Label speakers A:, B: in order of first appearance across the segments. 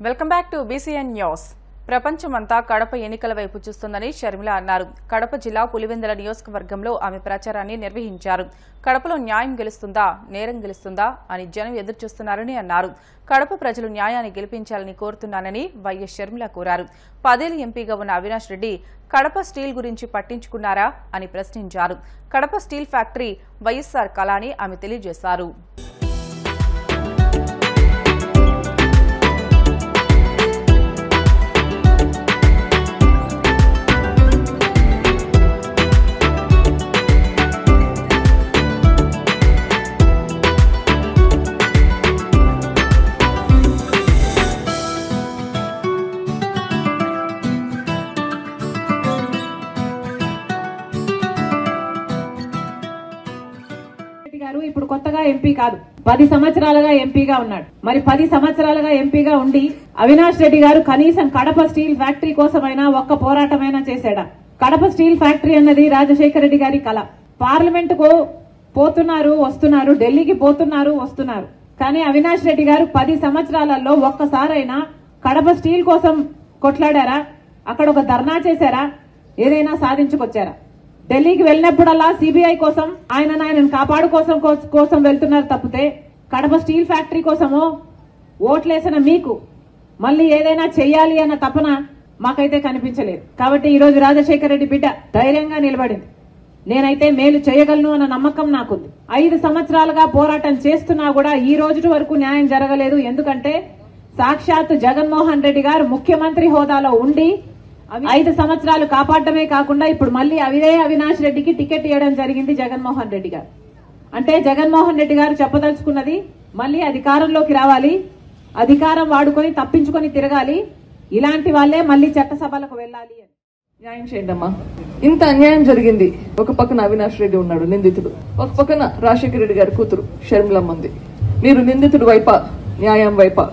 A: Welcome back to BCN news. ప్రపంచమంతా కడప ఎన్నికల వైపు చూస్తుందని షర్మిల అన్నారు. కడప జిల్లా పులివెందుల నియోజకవర్గంలో ఆమె ప్రచారాన్ని నిర్వహించారు. కడపలో న్యాయం గెలుస్తుందా, నేరం గెలుస్తుందా అని జనం ఎదురుచూస్తున్నారని అన్నారు. కడప ప్రజలు న్యాయాన్ని గెలిపించాలని కోరుతున్నానని వైఎస్ షర్మిల కోరారు. 10 ఏళ్ల ఎంపీగా ఉన్న అవినాష్ రెడ్డి కడప స్టీల్ గురించి పట్టించుకున్నారా అని ప్రశ్నించారు. కడప స్టీల్ ఫ్యాక్టరీ వైఎస్ఆర్ కళ అని ఆమె తెలియజేశారు.
B: ఇప్పుడు కొత్తగా ఎంపీ కాదు, 10 సంవత్సరాలుగా ఎంపీగా ఉన్నాడు. మరి 10 సంవత్సరాలుగా ఎంపీగా ఉండి అవినాష్ రెడ్డి గారు కనీసం కడప స్టీల్ ఫ్యాక్టరీ కోసమైనా ఒక్క పోరాటమైనా చేశాడా? కడప స్టీల్ ఫ్యాక్టరీ అన్నది రాజశేఖర రెడ్డి గారి కళ. పార్లమెంట్ కు పోతున్నారు, వస్తున్నారు, ఢిల్లీకి పోతున్నారు, వస్తున్నారు. కానీ అవినాష్ రెడ్డి గారు 10 సంవత్సరాలలో ఒక్కసారైనా కడప స్టీల్ కోసం కొట్లాడారా? అక్కడ ఒక ధర్నా చేశారా? ఏదైనా సాధించుకొచ్చారా? ఢిల్లీకి వెళ్ళినప్పుడల్లా సిబిఐ కోసం ఆయనను కాపాడుకోసం వెళ్తున్నారు తప్పితే కడప స్టీల్ ఫ్యాక్టరీ కోసమో ఓట్లేసిన మీకు మళ్ళీ ఏదైనా చెయ్యాలి అన్న తపన మాకైతే కనిపించలేదు. కాబట్టి ఈ రోజు రాజశేఖర రెడ్డి బిడ్డ ధైర్యంగా నిలబడింది. నేనైతే మేలు చేయగలను అన్న నమ్మకం నాకుంది. 5 సంవత్సరాలుగా పోరాటం చేస్తున్నా కూడా ఈ రోజు వరకు న్యాయం జరగలేదు. ఎందుకంటే సాక్షాత్ జగన్మోహన్ రెడ్డి గారు ముఖ్యమంత్రి హోదాలో ఉండి 5 సంవత్సరాలు కాపాడమే కాకుండా ఇప్పుడు మళ్ళీ అవినాష్ రెడ్డికి టికెట్ ఇవ్వడం జరిగింది జగన్మోహన్ రెడ్డి గారు. అంటే జగన్మోహన్ రెడ్డి గారు చెప్పదలుచుకున్నది మళ్ళీ అధికారంలోకి రావాలి, అధికారం వాడుకొని తప్పించుకొని తిరగాలి, ఇలాంటి వాళ్ళే మళ్ళీ చట్టసభలకు వెళ్ళాలి అని.
C: న్యాయం చేయండి అమ్మా. ఇంత అన్యాయం జరిగింది. ఒక పక్కన అవినాష్ రెడ్డి ఉన్నాడు నిందితుడు, ఒక పక్కన రాజశేఖర రెడ్డి గారి కూతురు షర్మిలమ్మ ఉంది. మీరు నిందితుడు వైపా, న్యాయం వైపా?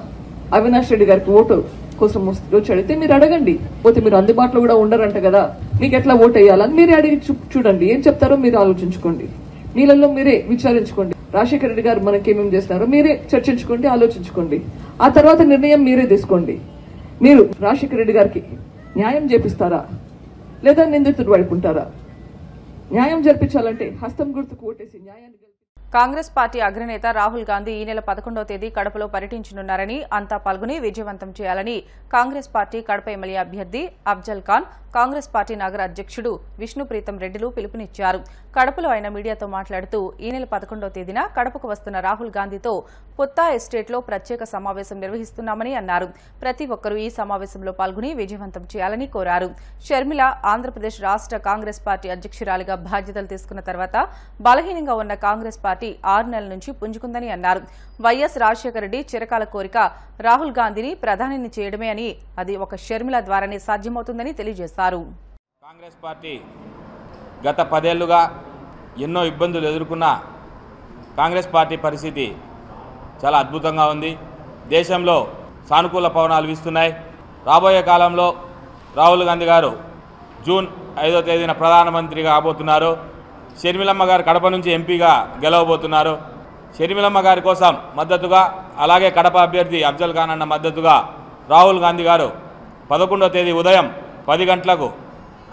C: అవినాష్ రెడ్డి గారికి ఓటు కోసం వచ్చి అడిగితే మీరు అడగండి. పోతే మీరు అందుబాటులో కూడా ఉండరంట కదా, మీకు ఎట్లా ఓటు వేయాలని మీరే అడిగి చూడండి. ఏం చెప్తారో మీరు ఆలోచించుకోండి, మీలలో మీరే విచారించుకోండి. రాజశేఖర రెడ్డి గారు మనకేమేం చేస్తున్నారో మీరే చర్చించుకోండి, ఆలోచించుకోండి. ఆ తర్వాత నిర్ణయం మీరే తీసుకోండి. మీరు రాజశేఖర రెడ్డి గారికి న్యాయం చేపిస్తారా లేదా నిందితుడు వైపు ఉంటారా? న్యాయం జరిపించాలంటే హస్తం గుర్తుకు ఓటేసి న్యాయాన్ని.
A: కాంగ్రెస్ పార్టీ అగ్రనేత రాహుల్ గాంధీ ఈ నెల 11వ తేదీ కడపలో పర్యటించనున్నారని, అంతా పాల్గొని విజయవంతం చేయాలని కాంగ్రెస్ పార్టీ కడప ఎమ్మెల్యే అభ్యర్థి అఫ్జల్ ఖాన్, కాంగ్రెస్ పార్టీ నగర అధ్యక్షుడు విష్ణుప్రీతం రెడ్డిలు పిలుపునిచ్చారు. కడపలో ఆయన మీడియాతో మాట్లాడుతూ ఈ నెల 11వ తేదీన కడపకు వస్తున్న రాహుల్ గాంధీతో పొత్తా ఎస్టేట్లో ప్రత్యేక సమావేశం నిర్వహిస్తున్నామని అన్నారు. ప్రతి ఒక్కరూ ఈ సమావేశంలో పాల్గొని విజయవంతం చేయాలని కోరారు. షర్మిల ఆంధ్రప్రదేశ్ రాష్ట్ర కాంగ్రెస్ పార్టీ అధ్యక్షురాలిగా బాధ్యతలు తీసుకున్న తర్వాత బలహీనంగా ఉన్న కాంగ్రెస్ పార్టీ 6 నెలల నుంచి పుంజుకుందని అన్నారు. వైఎస్ రాజశేఖర రెడ్డి చిరకాల కోరిక రాహుల్ గాంధీని ప్రధానిని చేయడమే అని, అది ఒక షర్మిల ద్వారానే సాధ్యమవుతుందని తెలియజేశారు.
D: కాంగ్రెస్ పార్టీ గత 10 ఏళ్లుగా ఎన్నో ఇబ్బందులు ఎదుర్కొన్న కాంగ్రెస్ పార్టీ పరిస్థితి చాలా అద్భుతంగా ఉంది. దేశంలో సానుకూల పవనాలు వీస్తున్నాయి. రాబోయే కాలంలో రాహుల్ గాంధీ గారు జూన్ 5వ తేదీన ప్రధానమంత్రిగా కాబోతున్నారు. షర్మిలమ్మ గారు కడప నుంచి ఎంపీగా గెలవబోతున్నారు. షర్మిలమ్మ గారి కోసం మద్దతుగా, అలాగే కడప అభ్యర్థి అఫ్జల్ ఖాన్ అన్న మద్దతుగా రాహుల్ గాంధీ గారు 11వ తేదీ ఉదయం 10 గంటలకు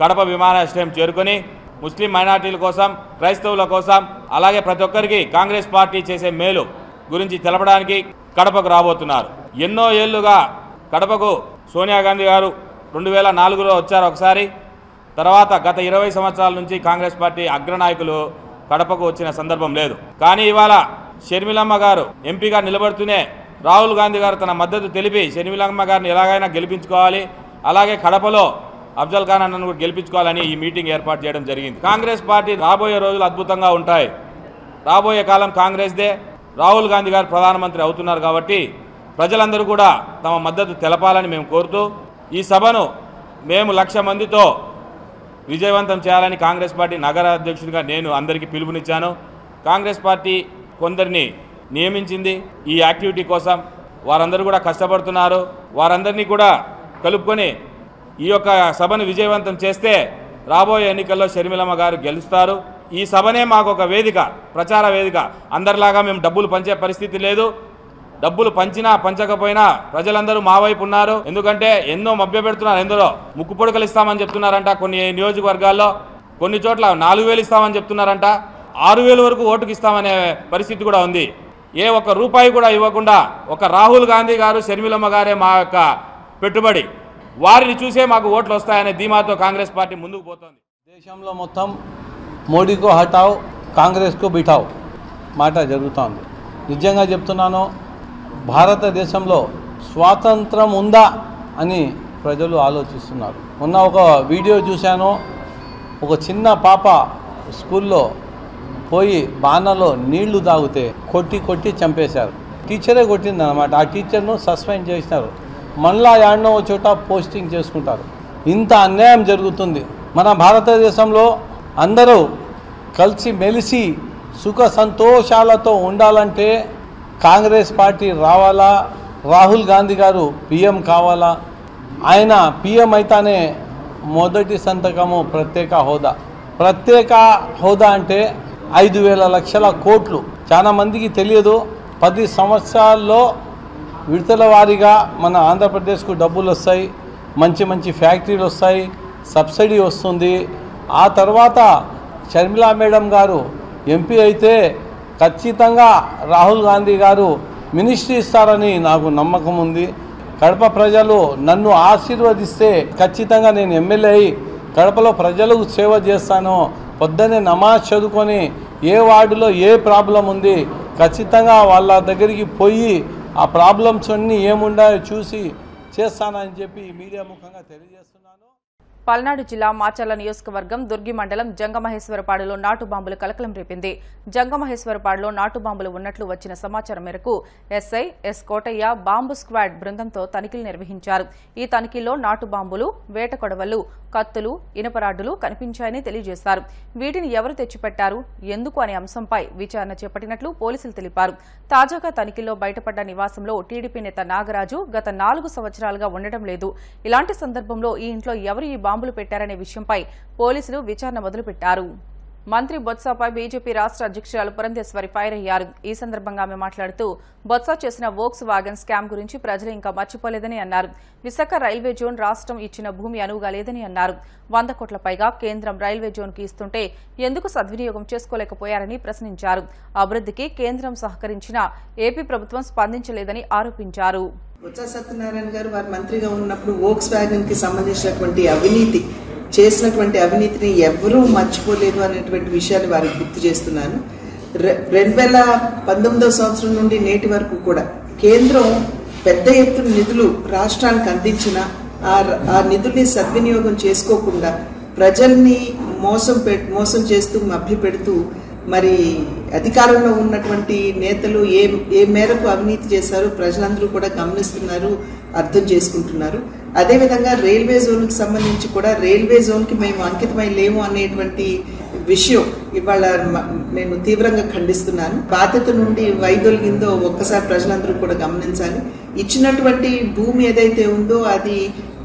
D: కడప విమానాశ్రయం చేరుకొని ముస్లిం మైనార్టీల కోసం, క్రైస్తవుల కోసం, అలాగే ప్రతి ఒక్కరికి కాంగ్రెస్ పార్టీ చేసే మేలు గురించి తెలపడానికి కడపకు రాబోతున్నారు. ఎన్నో ఏళ్లుగా కడపకు సోనియా గాంధీ గారు 2004లో వచ్చారు ఒకసారి. తర్వాత గత 20 సంవత్సరాల నుంచి కాంగ్రెస్ పార్టీ అగ్రనాయకులు కడపకు వచ్చిన సందర్భం లేదు. కానీ ఇవాళ షర్మిలమ్మ గారు ఎంపీగా నిలబడుతూనే రాహుల్ గాంధీ గారు తన మద్దతు తెలిపి షర్మిలమ్మ గారిని ఎలాగైనా గెలిపించుకోవాలి, అలాగే కడపలో అఫ్జల్ ఖాన్ అన్నను కూడా గెలిపించుకోవాలని ఈ మీటింగ్ ఏర్పాటు చేయడం జరిగింది. కాంగ్రెస్ పార్టీ రాబోయే రోజులు అద్భుతంగా ఉంటాయి. రాబోయే కాలం కాంగ్రెస్దే. రాహుల్ గాంధీ గారు ప్రధానమంత్రి అవుతున్నారు కాబట్టి ప్రజలందరూ కూడా తమ మద్దతు తెలపాలని మేము కోరుతూ ఈ సభను మేము 1,00,000 మందితో విజయవంతం చేయాలని కాంగ్రెస్ పార్టీ నగర అధ్యక్షుడిగా నేను అందరికీ పిలుపునిచ్చాను. కాంగ్రెస్ పార్టీ కొందరిని నియమించింది ఈ యాక్టివిటీ కోసం. వారందరూ కూడా కష్టపడుతున్నారు. వారందరినీ కూడా కలుపుకొని ఈ యొక్క సభను విజయవంతం చేస్తే రాబోయే ఎన్నికల్లో షర్మిలమ్మ గారు గెలుస్తారు. ఈ సభనే మాకు ఒక వేదిక, ప్రచార వేదిక. అందరిలాగా మేము డబ్బులు పంచే పరిస్థితి లేదు. డబ్బులు పంచినా పంచకపోయినా ప్రజలందరూ మా వైపు ఉన్నారు. ఎందుకంటే ఎన్నో మభ్యపెడుతున్నారు. ఎందరో ముక్కు పొడకలు ఇస్తామని చెప్తున్నారంట, కొన్ని నియోజకవర్గాల్లో కొన్ని చోట్ల 4,000 ఇస్తామని చెప్తున్నారంట, 6,000 వరకు ఓటుకు ఇస్తామనే పరిస్థితి కూడా ఉంది. ఏ ఒక్క రూపాయి కూడా ఇవ్వకుండా ఒక రాహుల్ గాంధీ గారు, షర్మిలమ్మ గారే మా యొక్క పెట్టుబడి, వారిని చూసే మాకు ఓట్లు వస్తాయనే ధీమాతో కాంగ్రెస్ పార్టీ ముందుకు పోతుంది.
E: దేశంలో మొత్తం మోడీకో హటావ్ కాంగ్రెస్కు బిఠావ్ మాట జరుగుతోంది. నిజంగా చెప్తున్నాను, భారతదేశంలో స్వాతంత్రం ఉందా అని ప్రజలు ఆలోచిస్తున్నారు. మొన్న ఒక వీడియో చూశాను, ఒక చిన్న పాప స్కూల్లో పోయి బాణలో నీళ్లు తాగితే కొట్టి చంపేశారు. టీచరే కొట్టిందన్నమాట. ఆ టీచర్ను సస్పెండ్ చేసినారు. మళ్ళా యాడ్నో చోట పోస్టింగ్ చేసుకుంటారు. ఇంత అన్యాయం జరుగుతుంది. మన భారతదేశంలో అందరూ కలిసి మెలిసి సుఖ సంతోషాలతో ఉండాలంటే కాంగ్రెస్ పార్టీ రావాలా, రాహుల్ గాంధీ గారు పిఎం కావాలా. ఆయన పిఎం అయితేనే మొదటి సంతకము ప్రత్యేక హోదా. ప్రత్యేక హోదా అంటే 5,000 లక్షల కోట్లు. చాలా మందికి తెలియదు. 10 సంవత్సరాల్లో విడతల వారీగా మన ఆంధ్రప్రదేశ్కు డబ్బులు వస్తాయి, మంచి ఫ్యాక్టరీలు వస్తాయి, సబ్సిడీ వస్తుంది. ఆ తర్వాత షర్మిలా మేడం గారు ఎంపీ అయితే ఖచ్చితంగా రాహుల్ గాంధీ గారు మినిస్ట్రీ ఇస్తారని నాకు నమ్మకం ఉంది. కడప ప్రజలు నన్ను ఆశీర్వదిస్తే ఖచ్చితంగా నేను ఎమ్మెల్యే అయి కడపలో ప్రజలకు సేవ చేస్తాను. పొద్దున్నే నమాజ్ చదువుకొని ఏ వార్డులో ఏ ప్రాబ్లం ఉంది ఖచ్చితంగా వాళ్ళ దగ్గరికి పోయి ఆ ప్రాబ్లమ్స్ అన్నీ ఏముండాయో చూసి చేస్తానని చెప్పి మీడియా ముఖంగా తెలియజేస్తున్నాను.
A: పల్నాడు జిల్లా మాచర్ల నియోజకవర్గం దుర్గి మండలం జంగమహేశ్వరపాడులో నాటు బాంబులు కలకలం రేపింది. జంగమహేశ్వరపాడులో నాటు బాంబులు ఉన్నట్లు వచ్చిన సమాచారం మేరకు SI S Kotayya bomb squad బృందంతో తనిఖీలు నిర్వహించారు. ఈ తనిఖీల్లో నాటు బాంబులు, వేట కొడవళ్లు, కత్తులు, ఇనుపరాడ్డులు కనిపించాయని తెలియజేశారు. వీటిని ఎవరు తెచ్చిపెట్టారు, ఎందుకు అనే అంశంపై విచారణ చేపట్టినట్లు పోలీసులు తెలిపారు. తాజాగా తనిఖీల్లో బయటపడ్డ నివాసంలో టీడీపీ నేత నాగరాజు గత 4 సంవత్సరాలుగా ఉండడం లేదు. ఇలాంటి సందర్భంలో ఈ ఇంట్లో ఎవరు ఈ బాంబులు పెట్టారనే విషయంపై పోలీసులు విచారణ మొదలుపెట్టారు. మంత్రి బొత్సపై బీజేపీ రాష్ట్ర అధ్యక్షురాలు పురంధేశ్వరి ఫైర్ అయ్యారు. ఈ సందర్భంగా ఆమె మాట్లాడుతూ బొత్స చేసిన వోక్స్ వాగన్ స్కామ్ గురించి ప్రజలు ఇంకా మర్చిపోలేదని అన్నారు. విశాఖ రైల్వే జోన్ రాష్ట్రం ఇచ్చిన భూమి అనువుగా లేదని అన్నారు. 100 కోట్ల పైగా కేంద్రం రైల్వే జోన్కి ఇస్తుంటే ఎందుకు సద్వినియోగం చేసుకోలేకపోయారని ప్రశ్నించారు. అభివృద్ధికి కేంద్రం సహకరించినా ఏపీ ప్రభుత్వం స్పందించలేదని ఆరోపించారు.
F: బొత్స సత్యనారాయణ గారు వారు మంత్రిగా ఉన్నప్పుడు వోక్స్ వ్యాగన్ కి సంబంధించినటువంటి చేసినటువంటి అవినీతిని ఎవరూ మర్చిపోలేదు అనేటువంటి విషయాన్ని వారికి గుర్తు చేస్తున్నాను. 2019వ సంవత్సరం నుండి నేటి వరకు కూడా కేంద్రం పెద్ద ఎత్తున నిధులు రాష్ట్రానికి అందించిన ఆ నిధుల్ని సద్వినియోగం చేసుకోకుండా ప్రజల్ని మోసం చేస్తూ మభ్యపెడుతూ మరి అధికారంలో ఉన్నటువంటి నేతలు ఏ మేరకు అవినీతి చేశారో ప్రజలందరూ కూడా గమనిస్తున్నారు, అర్థం చేసుకుంటున్నారు. అదేవిధంగా రైల్వే జోన్కి సంబంధించి కూడా రైల్వే జోన్కి మేము అంకితమై లేము అనేటువంటి విషయం ఇవాళ నేను తీవ్రంగా ఖండిస్తున్నాను. బాధ్యత నుండి వైదొలిగిందో ఒక్కసారి ప్రజలందరూ కూడా గమనించాలి. ఇచ్చినటువంటి భూమి ఏదైతే ఉందో అది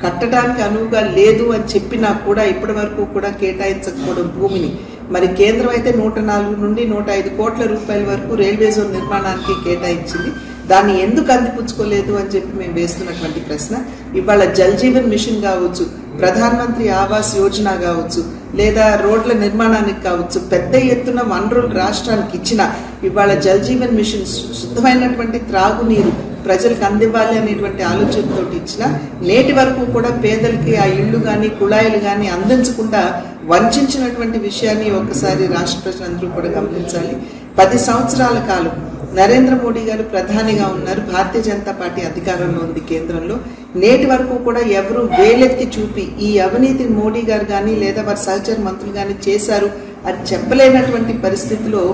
F: కట్టడానికి అనువుగా లేదు అని చెప్పినా కూడా ఇప్పటి వరకు కూడా కేటాయించకపోవడం భూమిని మరి కేంద్రం అయితే 104 నుండి 105 కోట్ల రూపాయల వరకు రైల్వే జోన్ నిర్మాణానికి కేటాయించింది. దాన్ని ఎందుకు అందిపుచ్చుకోలేదు అని చెప్పి మేము వేస్తున్నటువంటి ప్రశ్న. ఇవాళ జల్ జీవన్ మిషన్ కావచ్చు, ప్రధాన మంత్రి ఆవాస్ యోజన కావచ్చు, లేదా రోడ్ల నిర్మాణానికి కావచ్చు, పెద్ద ఎత్తున వనరులు రాష్ట్రానికి ఇచ్చిన ఇవాళ జల్ జీవన్ మిషన్ శుద్ధమైనటువంటి త్రాగునీరు ప్రజలకు అందివ్వాలి అనేటువంటి ఆలోచనతో ఇచ్చిన నేటి వరకు కూడా పేదలకి ఆ ఇళ్లు గాని కుళాయిలు గాని అందించకుండా వంచినటువంటి విషయాన్ని ఒకసారి రాష్ట్ర ప్రజలందరూ కూడా గమనించాలి. 10 సంవత్సరాల కాలం నరేంద్ర మోడీ గారు ప్రధానిగా ఉన్నారు, భారతీయ జనతా పార్టీ అధికారంలో ఉంది కేంద్రంలో. నేటి వరకు కూడా ఎవరు వేలెత్తి చూపి ఈ అవినీతిని మోడీ గారు కానీ లేదా వారి సహచర మంత్రులు కానీ చేశారు అని చెప్పలేనటువంటి పరిస్థితిలో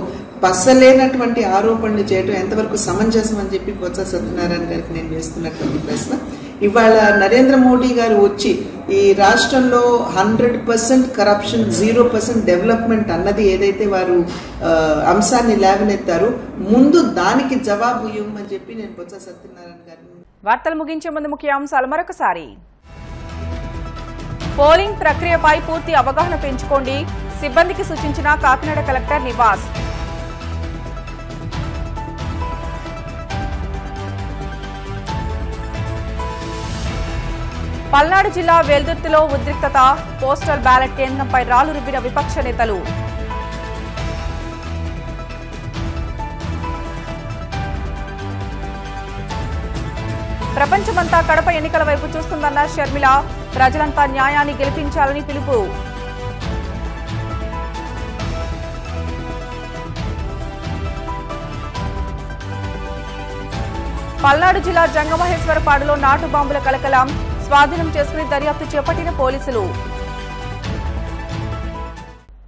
F: పసలేనటువంటి ఆరోపణలు చేయడం ఎంతవరకు సమంజసం అని చెప్పి బొత్స సత్యనారాయణ గారికి నేను వేస్తున్నటువంటి ప్రశ్న. ఇవాళ నరేంద్ర మోడీ గారు వచ్చి ఈ రాష్ట్రంలో 100% కరప్షన్, 0% డెవలప్మెంట్ అన్నది ఏదైతే వారు అంశాన్ని లేవనెత్తారో ముందు దానికి జవాబు ఇవ్వమని చెప్పి నేను బొత్స సత్యనారాయణ గారిని.
A: వార్తలు ముగించే ముందు ముఖ్య అంశాలు మరొకసారి. పోలింగ్ ప్రక్రియపై పూర్తి అవగాహన పెంచుకోండి, సిబ్బందికి సూచించిన కాకినాడ కలెక్టర్ నివాస్. పల్నాడు జిల్లా వెల్దుర్తిలో ఉద్రిక్తత, పోస్టల్ బ్యాలెట్ కేంద్రంపై రాళ్లు రుబ్బిన విపక్ష నేతలు. ప్రపంచమంతా కడప ఎన్నికల వైపు చూస్తుందన్న షర్మిల, ప్రజలంతా న్యాయాన్ని గెలిపించాలని పిలుపు. పల్నాడు జిల్లా జంగమహేశ్వరపాడులో నాటు బాంబుల కలకలం, స్వాధీనం చేసుకుని దర్యాప్తు చేపట్టిన పోలీసులు.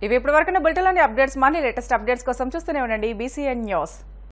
A: ఇవి ఇప్పటివరకు బులెటిన్లోని అప్డేట్స్. మనీ లేటెస్ట్ అప్డేట్స్ కోసం చూస్తూనే ఉండండి BCN న్యూస్.